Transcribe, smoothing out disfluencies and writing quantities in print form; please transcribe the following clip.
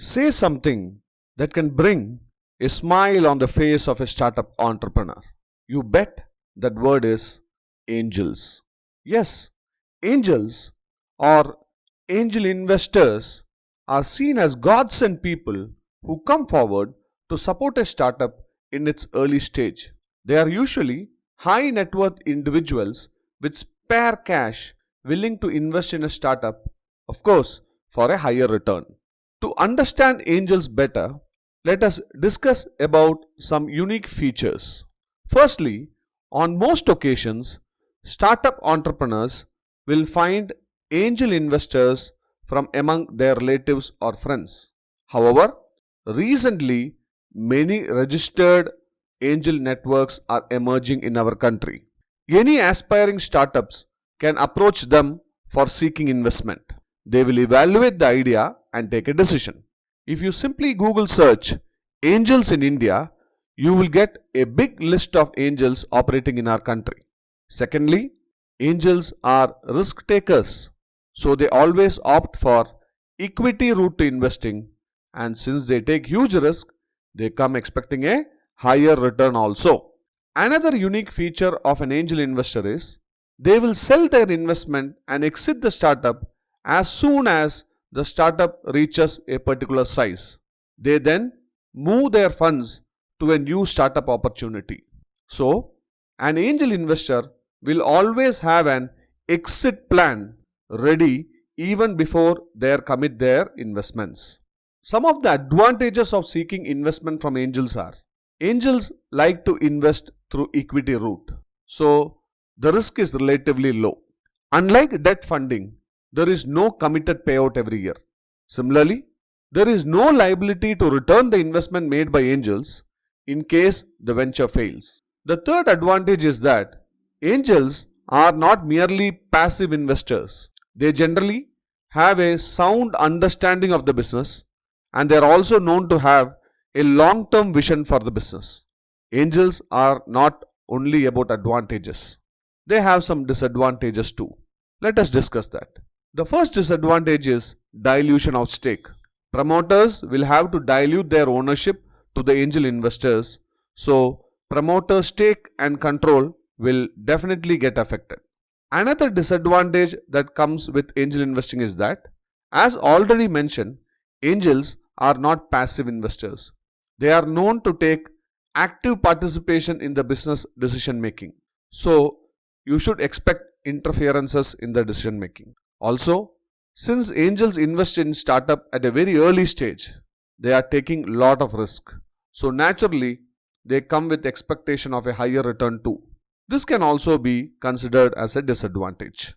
Say something that can bring a smile on the face of a startup entrepreneur. You bet that word is angels. Yes, angels or angel investors are seen as godsend people who come forward to support a startup in its early stage. They are usually high net worth individuals with spare cash willing to invest in a startup, of course, for a higher return. To understand angels better, let us discuss about some unique features. Firstly, on most occasions, startup entrepreneurs will find angel investors from among their relatives or friends. However, recently many registered angel networks are emerging in our country. Any aspiring startups can approach them for seeking investment. They will evaluate the idea and take a decision. If you simply Google search angels in India, you will get a big list of angels operating in our country. Secondly, angels are risk takers, so they always opt for equity route to investing, and since they take huge risk, they come expecting a higher return also. Another unique feature of an angel investor is they will sell their investment and exit the startup as soon as the startup reaches a particular size. They then move their funds to a new startup opportunity. So, an angel investor will always have an exit plan ready even before they commit their investments. Some of the advantages of seeking investment from angels are angels like to invest through equity route. So, the risk is relatively low. Unlike debt funding, there is no committed payout every year. Similarly, there is no liability to return the investment made by angels in case the venture fails. The third advantage is that angels are not merely passive investors. They generally have a sound understanding of the business, and they are also known to have a long term vision for the business. Angels are not only about advantages, they have some disadvantages too. Let us discuss that. The first disadvantage is dilution of stake. Promoters will have to dilute their ownership to the angel investors, so promoter stake and control will definitely get affected. Another disadvantage that comes with angel investing is that, as already mentioned, angels are not passive investors. They are known to take active participation in the business decision making. So, you should expect interferences in the decision making. Also, since angels invest in startup at a very early stage, they are taking lot of risk. So naturally, they come with expectation of a higher return too. This can also be considered as a disadvantage.